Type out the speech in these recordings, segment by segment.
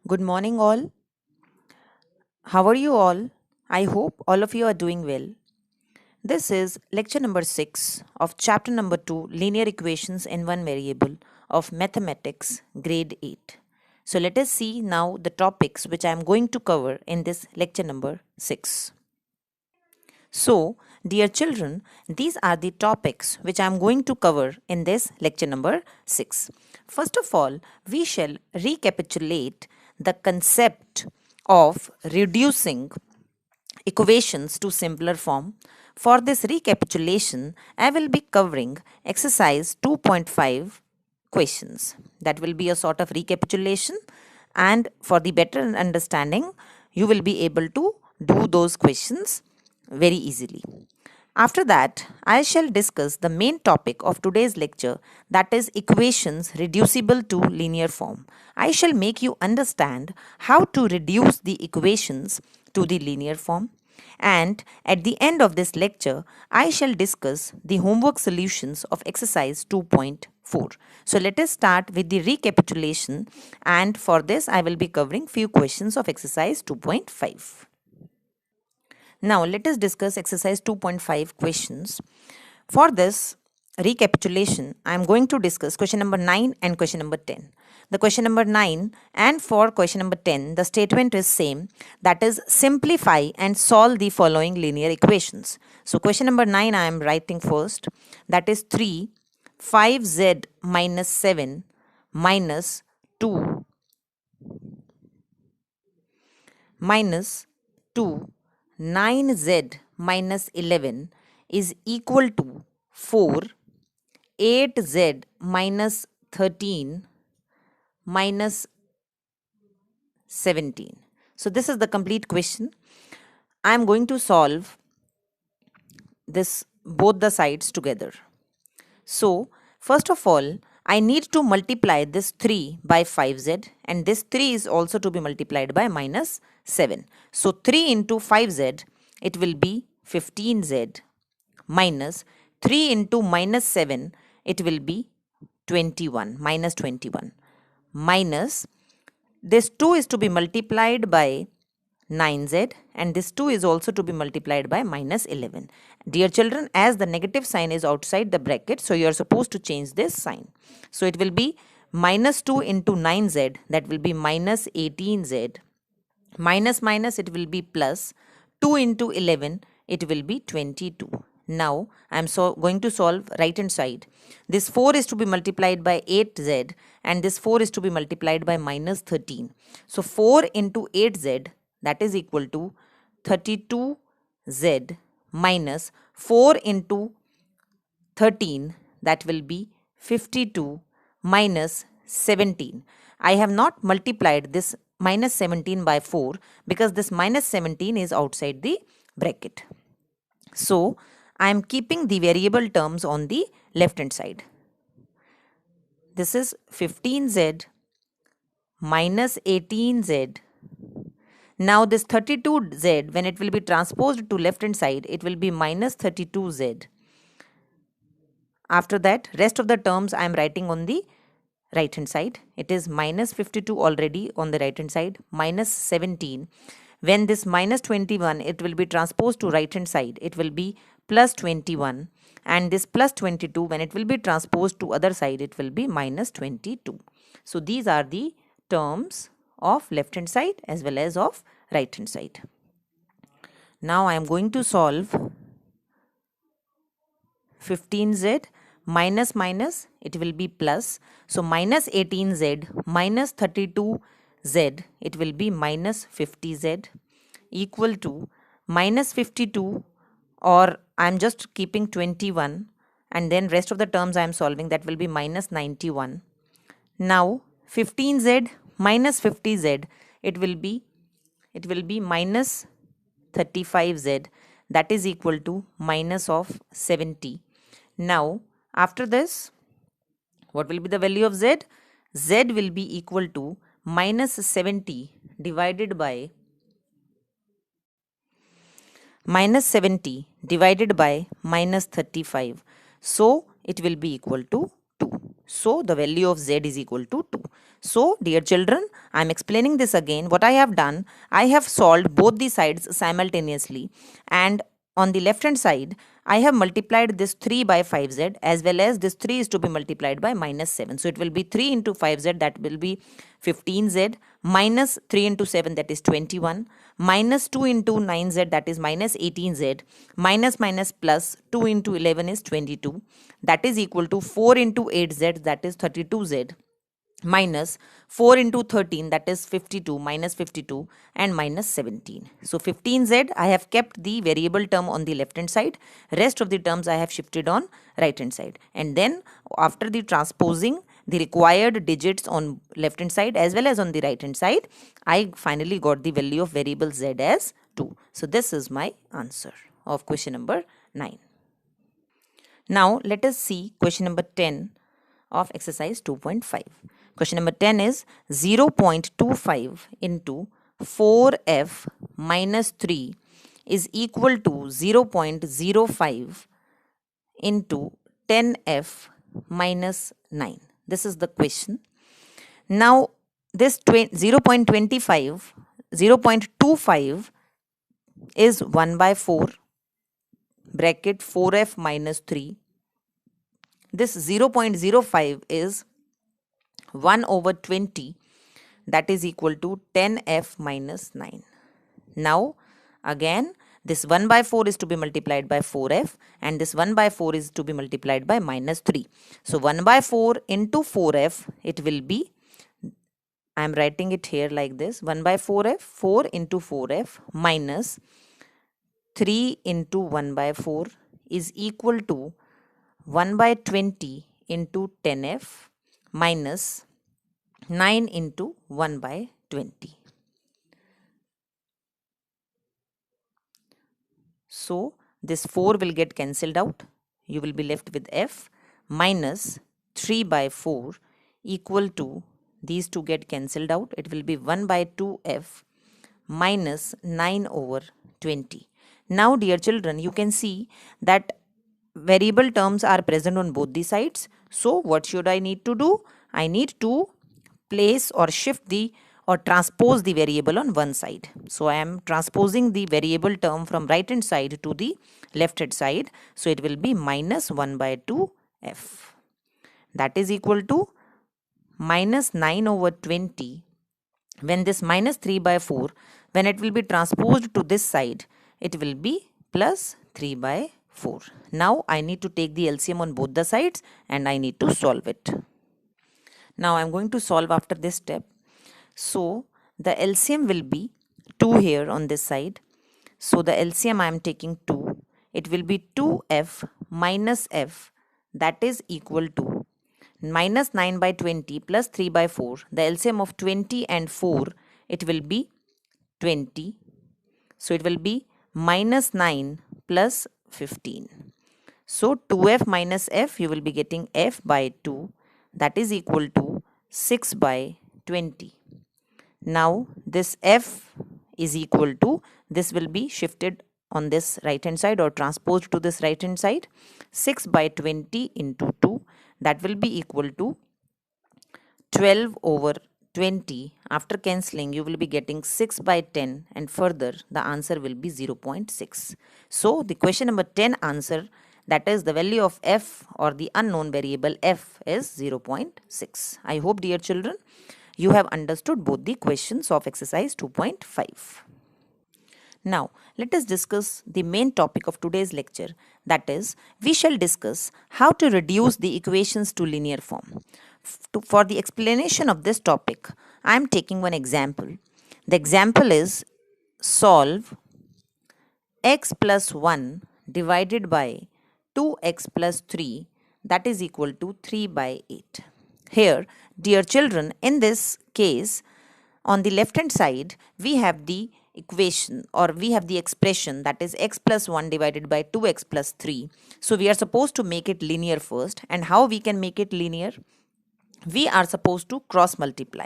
Good morning, all. How are you all? I hope all of you are doing well. This is lecture number 6 of chapter number 2 Linear Equations in One Variable of Mathematics, grade 8. So, let us see now the topics which I am going to cover in this lecture number 6. So, dear children, these are the topics which I am going to cover in this lecture number 6. First of all, we shall recapitulate the concept of reducing equations to simpler form. For this recapitulation, I will be covering exercise 2.5 questions. That will be a sort of recapitulation, and for the better understanding, you will be able to do those questions very easily. After that, I shall discuss the main topic of today's lecture, that is equations reducible to linear form. I shall make you understand how to reduce the equations to the linear form. And at the end of this lecture, I shall discuss the homework solutions of exercise 2.4. So let us start with the recapitulation, and for this I will be covering few questions of exercise 2.5. Now let us discuss exercise 2.5 questions. For this recapitulation, I am going to discuss question number 9 and question number 10. The question number 9 and for question number 10, the statement is same, that is simplify and solve the following linear equations. So question number 9 I am writing first, that is 3 5z minus 7 minus 2 minus 2 9z minus 11 is equal to 4 8z minus 13 minus 17. So this is the complete question. I am going to solve this both the sides together. So first of all, I need to multiply this 3 by 5z, and this 3 is also to be multiplied by minus 7. So 3 into 5z, it will be 15z minus 3 into minus 7, it will be 21, minus 21, minus this 2 is to be multiplied by 9z, and this 2 is also to be multiplied by minus 11. Dear children, as the negative sign is outside the bracket, so you are supposed to change this sign. So it will be minus 2 into 9z, that will be minus 18z, minus minus it will be plus 2 into 11, it will be 22. Now I am going to solve right hand side. This 4 is to be multiplied by 8z, and this 4 is to be multiplied by minus 13. So 4 into 8z, that is equal to 32z minus 4 into 13, that will be 52 minus 17. I have not multiplied this minus 17 by 4 because this minus 17 is outside the bracket. So I am keeping the variable terms on the left hand side. This is 15z minus 18z. Now this 32z, when it will be transposed to left hand side, it will be minus 32z. After that, rest of the terms I am writing on the right hand side. It is minus 52 already on the right hand side, minus 17. When this minus 21, it will be transposed to right hand side, it will be plus 21, and this plus 22, when it will be transposed to other side, it will be minus 22. So these are the terms of left hand side as well as of right hand side. Now I am going to solve 15z minus minus, it will be plus. So minus 18z minus 32z, it will be minus 50z, equal to minus 52, or I am just keeping 21, and then rest of the terms I am solving, that will be minus 91. Now 15z minus 50z, it will be minus 35z, that is equal to minus of 70. Now after this, what will be the value of z? Z will be equal to minus 70 divided by minus 70 divided by minus 35. So it will be equal to 2. So the value of z is equal to 2. So dear children, I am explaining this again. What I have done, I have solved both the sides simultaneously, and on the left hand side I have multiplied this 3 by 5z, as well as this 3 is to be multiplied by minus 7. So it will be 3 into 5z, that will be 15z, minus 3 into 7, that is 21, minus 2 into 9z, that is minus 18z, minus minus plus 2 into 11 is 22, that is equal to 4 into 8z, that is 32z, minus 4 into 13, that is 52, minus 52, and minus 17. So 15z, I have kept the variable term on the left hand side. Rest of the terms I have shifted on right hand side. And then after the transposing the required digits on left hand side as well as on the right hand side, I finally got the value of variable z as 2. So this is my answer of question number 9. Now let us see question number 10 of exercise 2.5. Question number 10 is 0.25 into 4f minus 3 is equal to 0.05 into 10f minus 9. This is the question. Now this 0.25, 0.25 is 1 by 4 bracket 4f minus 3. This 0.05 is 1 over 20, that is equal to 10f minus 9. Now again this 1 by 4 is to be multiplied by 4f, and this 1 by 4 is to be multiplied by minus 3. So 1 by 4 into 4f, it will be, I am writing it here like this, 1 by 4f, 4 into 4f minus 3 into 1 by 4 is equal to 1 by 20 into 10f minus 9 into 1 by 20. So this 4 will get cancelled out. You will be left with f minus 3 by 4 equal to, these two get cancelled out. It will be 1 by 2f minus 9 over 20. Now dear children, you can see that variable terms are present on both the sides. So what should I need to do? I need to place or shift the or transpose the variable on one side. So I am transposing the variable term from right hand side to the left hand side. So it will be minus 1 by 2f. That is equal to minus 9 over 20. When this minus 3 by 4, when it will be transposed to this side, it will be plus 3 by 4. Now I need to take the LCM on both the sides and I need to solve it. Now I am going to solve after this step. So the LCM will be 2 here on this side. So the LCM I am taking 2. It will be 2f minus f, that is equal to minus 9 by 20 plus 3 by 4. The LCM of 20 and 4, it will be 20. So it will be minus 9 plus 15. So 2f minus f, you will be getting f by 2, that is equal to 6 by 20. Now this f is equal to, this will be shifted on this right hand side or transposed to this right hand side. 6 by 20 into 2, that will be equal to 12 over 20. After cancelling, you will be getting 6 by 10, and further the answer will be 0.6. So the question number 10 answer, that is the value of f or the unknown variable f, is 0.6. I hope dear children you have understood both the questions of exercise 2.5. Now let us discuss the main topic of today's lecture, that is we shall discuss how to reduce the equations to linear form. For the explanation of this topic, I am taking one example. The example is solve x plus 1 divided by 2x plus 3, that is equal to 3 by 8. Here, dear children, in this case, on the left hand side, we have the equation or we have the expression, that is x plus 1 divided by 2x plus 3. So we are supposed to make it linear first. And how we can make it linear? We are supposed to cross multiply.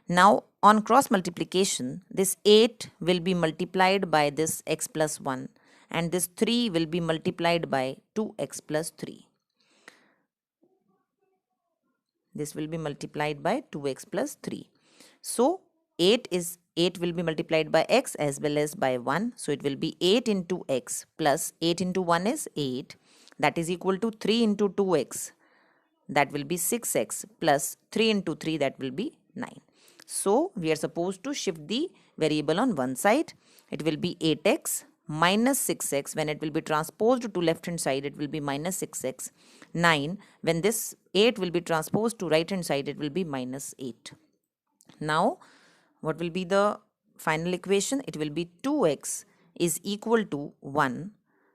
Now on cross multiplication, this 8 will be multiplied by this x plus 1 and this 3 will be multiplied by 2x plus 3. This will be multiplied by 2x plus 3. So 8 will be multiplied by x as well as by 1. So it will be 8 into x plus 8 into 1 is 8. That is equal to 3 into 2x. That will be 6x plus 3 into 3, that will be 9. So we are supposed to shift the variable on one side. It will be 8x minus 6x. When it will be transposed to left hand side, it will be minus 6x. 9. When this 8 will be transposed to right hand side, it will be minus 8. Now what will be the final equation? It will be 2x is equal to 1.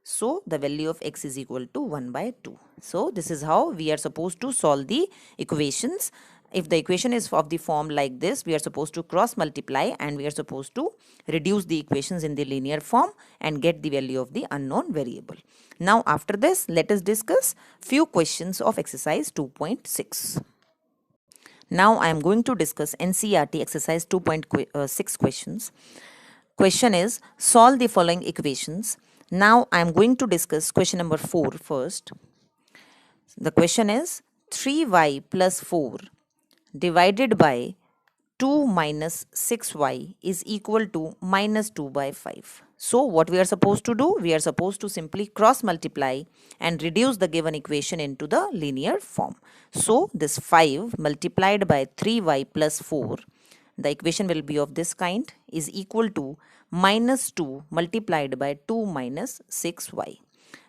So the value of x is equal to 1 by 2. So this is how we are supposed to solve the equations. If the equation is of the form like this, we are supposed to cross multiply and we are supposed to reduce the equations in the linear form and get the value of the unknown variable. Now after this, let us discuss few questions of exercise 2.6. Now I am going to discuss NCERT exercise 2.6 questions. Question is, solve the following equations. Now I am going to discuss question number 4 first. The question is 3y plus 4 divided by 2 minus 6y is equal to minus 2 by 5. So what we are supposed to do? We are supposed to simply cross multiply and reduce the given equation into the linear form. So this 5 multiplied by 3y plus 4, the equation will be of this kind, is equal to minus 2 multiplied by 2 minus 6y.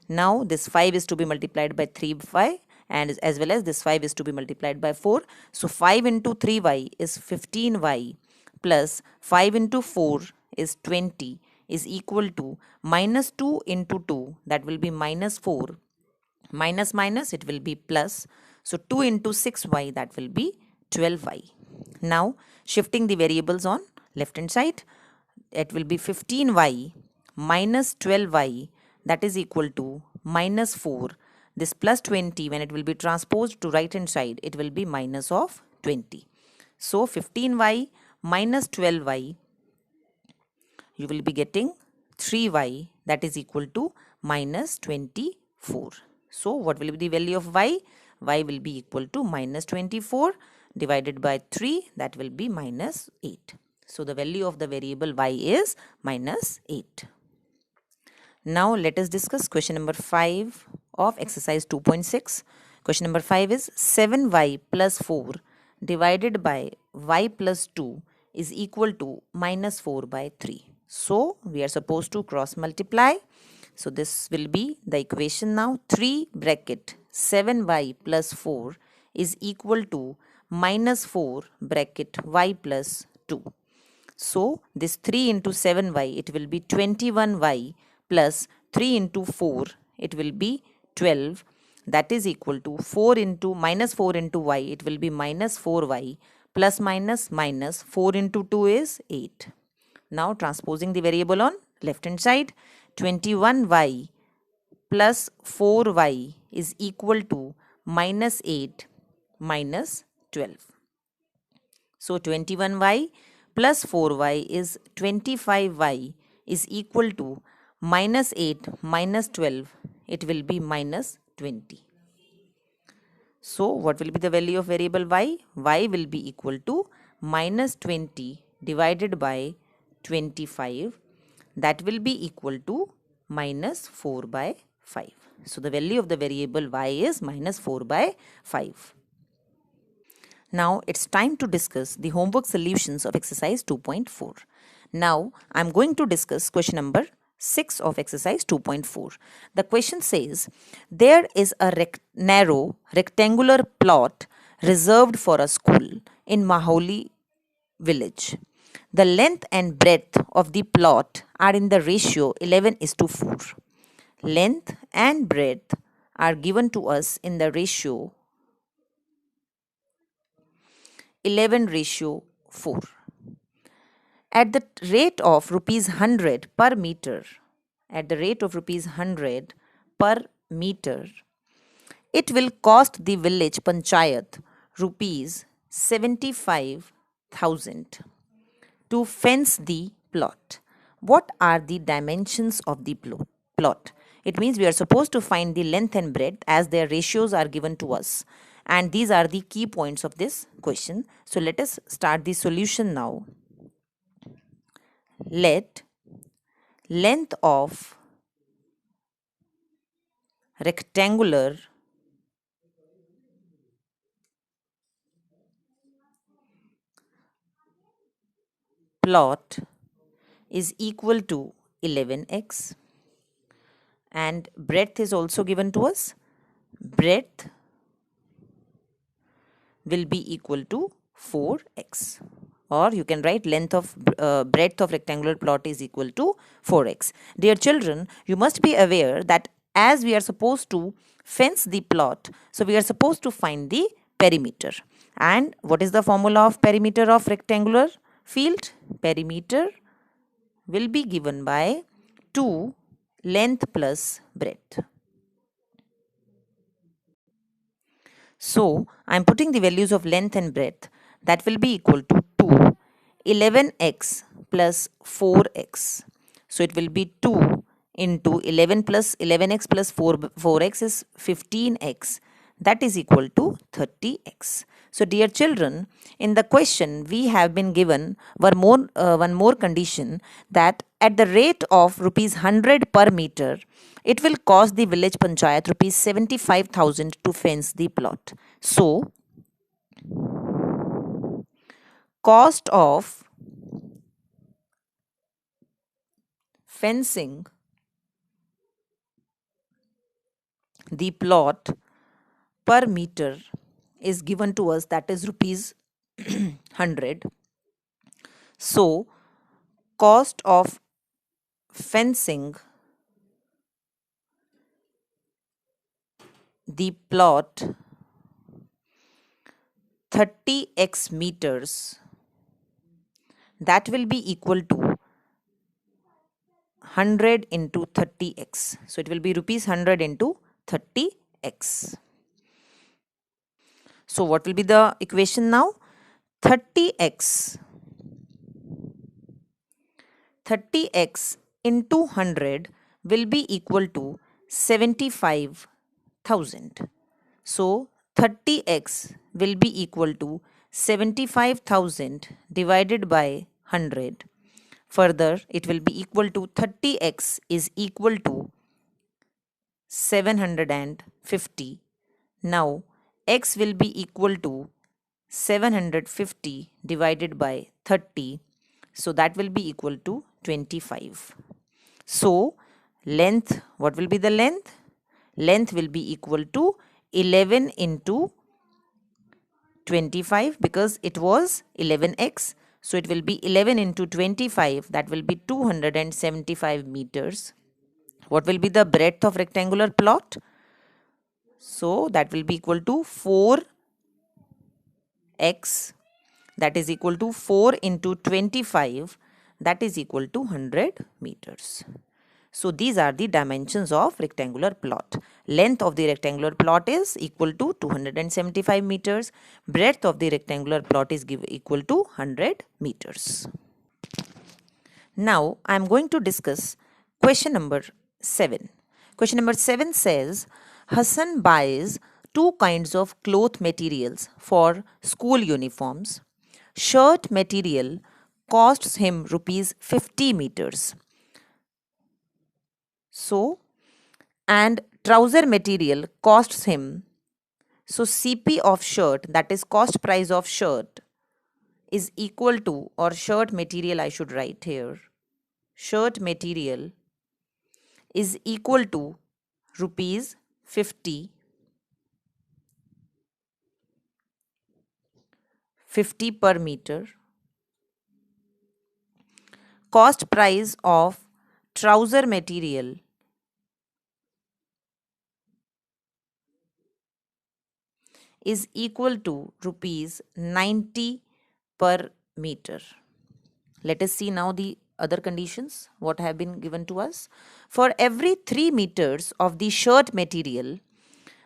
Now this 5 is to be multiplied by 3y and as well as this 5 is to be multiplied by 4. So 5 into 3y is 15y plus 5 into 4 is 20 is equal to minus 2 into 2, that will be minus 4, minus minus it will be plus. So 2 into 6y, that will be 12y. Now shifting the variables on left hand side, it will be 15y minus 12y, that is equal to minus 4. This plus 20, when it will be transposed to right hand side, it will be minus of 20. So 15y minus 12y, you will be getting 3y, that is equal to minus 24. So what will be the value of y? Y will be equal to minus 24 divided by 3, that will be minus 8. So the value of the variable y is minus 8. Now let us discuss question number 5 of exercise 2.6. Question number 5 is 7y plus 4 divided by y plus 2 is equal to minus 4 by 3. So we are supposed to cross multiply. So this will be the equation now. 3 bracket 7y plus 4 is equal to minus 4 bracket y plus 2. So this 3 into 7y, it will be 21y plus 3 into 4, it will be 12. That is equal to 4 into minus 4 into y, it will be minus 4y plus minus minus 4 into 2 is 8. Now transposing the variable on left hand side, 21y plus 4y is equal to minus 8 minus 12. So 21y plus 4y is 25y is equal to minus 8 minus 12, it will be minus 20. So what will be the value of variable y? Y will be equal to minus 20 divided by 25, that will be equal to minus 4 by 5. So the value of the variable y is minus 4 by 5. Now it's time to discuss the homework solutions of exercise 2.4. Now I'm going to discuss question number 6 of exercise 2.4. The question says, there is a narrow rectangular plot reserved for a school in Maholi village. The length and breadth of the plot are in the ratio 11:4. Length and breadth are given to us in the ratio 11:4. At the rate of rupees 100 per meter, it will cost the village panchayat rupees 75,000 to fence the plot. What are the dimensions of the plot? It means we are supposed to find the length and breadth as their ratios are given to us. And these are the key points of this question. So let us start the solution now. Let length of rectangular plot is equal to 11x, and breadth is also given to us. Breadth will be equal to 4x, or you can write length of breadth of rectangular plot is equal to 4x. Dear children, you must be aware that as we are supposed to fence the plot, so we are supposed to find the perimeter. And what is the formula of perimeter of rectangular field? Perimeter will be given by 2 length plus breadth. So I am putting the values of length and breadth. That will be equal to 2 11x plus 4x. So it will be 2 into 11 plus 11x plus 4x is 15x. That is equal to 30x. So dear children, in the question we have been given one more condition, that at the rate of rupees 100 per meter, it will cost the village panchayat rupees 75,000 to fence the plot. So cost of fencing the plot per meter is given to us, that is rupees 100. So cost of fencing the plot 30x meters, that will be equal to 100 into 30x. So it will be rupees 100 into 30x. So what will be the equation now? 30x into 100 will be equal to 75,000. So 30x will be equal to 75,000 divided by 100. Further, it will be equal to 30x is equal to 750. Now, x will be equal to 750 divided by 30. So that will be equal to 25. So length, what will be the length? Length will be equal to 11 into 25 because it was 11x. So it will be 11 into 25, that will be 275 meters. What will be the breadth of rectangular plot? So that will be equal to 4x, that is equal to 4 into 25, that is equal to 100 meters. So these are the dimensions of rectangular plot. Length of the rectangular plot is equal to 275 meters. Breadth of the rectangular plot is equal to 100 meters. Now I am going to discuss question number 7. Question number 7 says, Hassan buys two kinds of cloth materials for school uniforms. Shirt material costs him rupees 50 meters. So, and trouser material costs him. So CP of shirt, that is cost price of shirt, is equal to, or shirt material I should write here, shirt material is equal to rupees 50 per meter. Cost price of trouser material is equal to rupees 90 per meter. Let us see now the other conditions what have been given to us. For every 3 meters of the shirt material,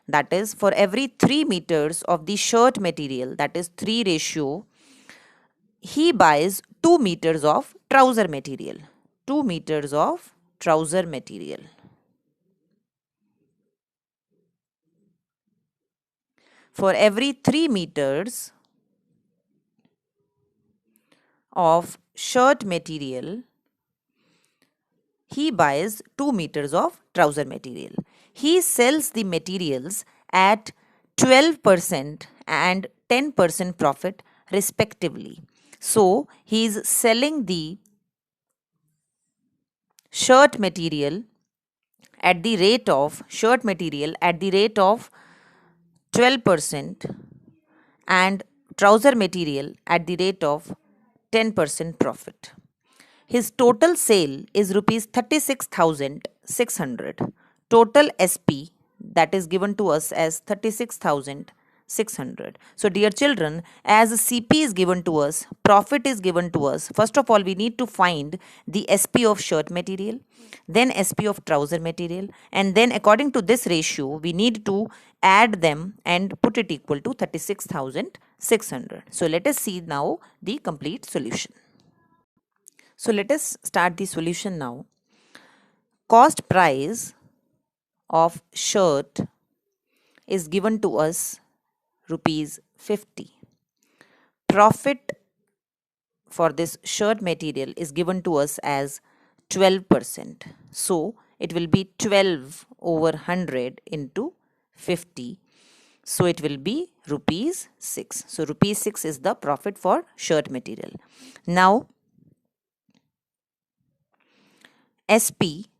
that is for every 3 meters of the shirt material, that is 3 ratio, he buys 2 meters of trouser material. 2 meters of trouser material. for every 3 meters of shirt material, he buys 2 meters of trouser material. He sells the materials at 12% and 10% profit respectively. So he is selling the shirt material at the rate of 12% and trouser material at the rate of 10% profit. His total sale is rupees 36,600. Total SP, that is given to us as 36,600. So dear children, as CP is given to us, profit is given to us. First of all, we need to find the SP of shirt material, then SP of trouser material, and then according to this ratio, we need to add them and put it equal to 36,600. So let us see now the complete solution. So let us start the solution now. Cost price of shirt is given to us rupees 50. Profit for this shirt material is given to us as 12%. So it will be 12 over 100 into 50. So it will be rupees 6. So rupees 6 is the profit for shirt material. Now SP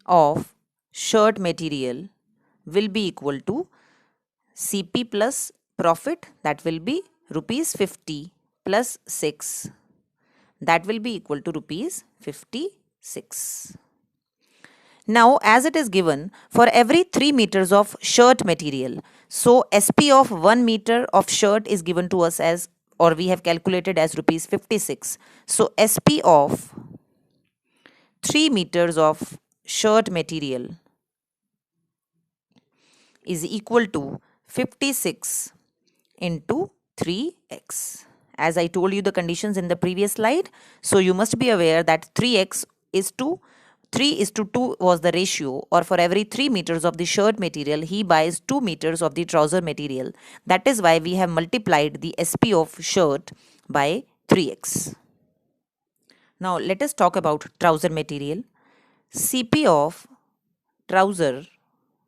of shirt material will be equal to CP plus profit, that will be rupees 50 plus 6, that will be equal to rupees 56. Now as it is given for every 3 meters of shirt material, so SP of 1 meter of shirt is given to us as, or we have calculated as rupees 56. So SP of 3 meters of shirt material is equal to 56 into 3x. As I told you the conditions in the previous slide, so you must be aware that 3x is to 3:2 was the ratio, or for every 3 meters of the shirt material, he buys 2 meters of the trouser material. That is why we have multiplied the SP of shirt by 3x. Now let us talk about trouser material. CP of trouser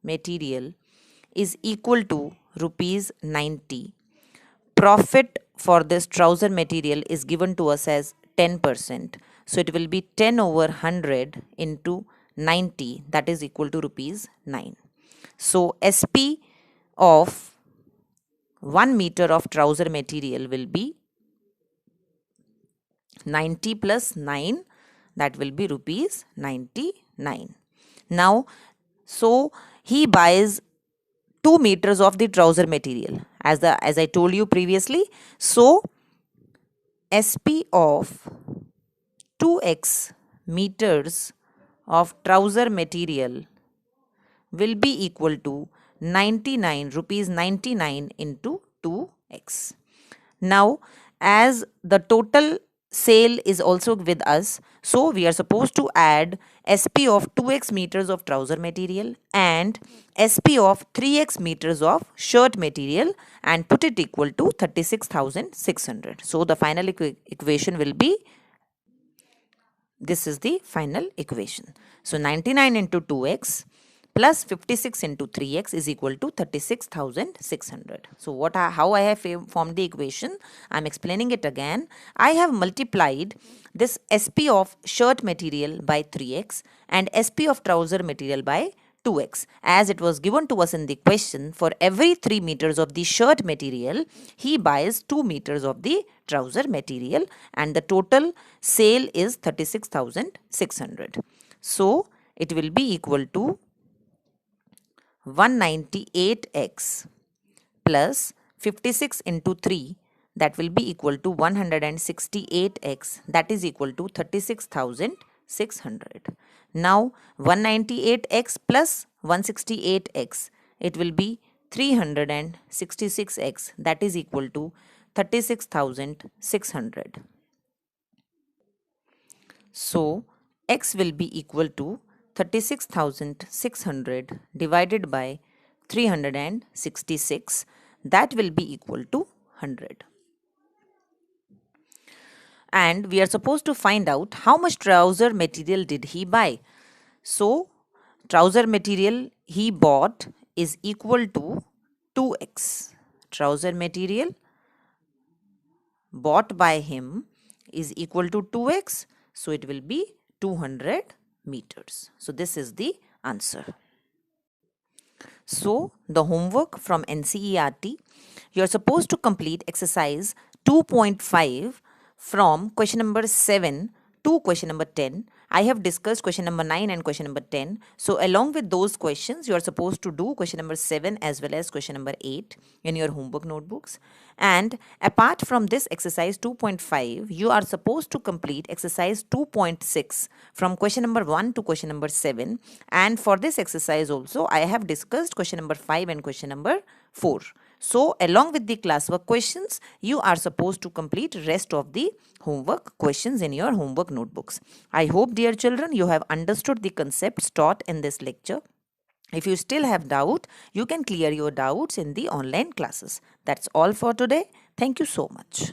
material is equal to rupees 90. Profit for this trouser material is given to us as 10%. So it will be 10 over 100 into 90, that is equal to rupees 9. So SP of 1 meter of trouser material will be 90 plus 9, that will be rupees 99. Now, so he buys 2 meters of the trouser material as I told you previously. So SP of 2x meters of trouser material will be equal to 99 rupees 99 into 2x. Now as the total sale is also with us, so we are supposed to add SP of 2x meters of trouser material and SP of 3x meters of shirt material and put it equal to 36,600. So the final equation will be, this is the final equation. So 99 into 2x plus 56 into 3x is equal to 36,600. So how I have formed the equation, I am explaining it again. I have multiplied this SP of shirt material by 3x and SP of trouser material by 2x. As it was given to us in the question, for every 3 meters of the shirt material, he buys 2 meters of the trouser material and the total sale is 36,600. So it will be equal to 198x plus 56 into 3, that will be equal to 168x, that is equal to 36,600. Now 198x plus 168x, it will be 366x, that is equal to 36,600. So x will be equal to 36,600 divided by 366. That will be equal to 100. And we are supposed to find out how much trouser material did he buy. So, trouser material he bought is equal to 2x. Trouser material bought by him is equal to 2x. So, it will be 200 meters. So, this is the answer. So, the homework from NCERT, you are supposed to complete exercise 2.5 from question number 7 to question number 10. I have discussed question number 9 and question number 10. So, along with those questions, you are supposed to do question number 7 as well as question number 8 in your homework notebooks. And apart from this exercise 2.5, you are supposed to complete exercise 2.6 from question number 1 to question number 7. And for this exercise also, I have discussed question number 5 and question number 4. So, along with the classwork questions, you are supposed to complete rest of the homework questions in your homework notebooks. I hope, dear children, you have understood the concepts taught in this lecture. If you still have doubt, you can clear your doubts in the online classes. That's all for today. Thank you so much.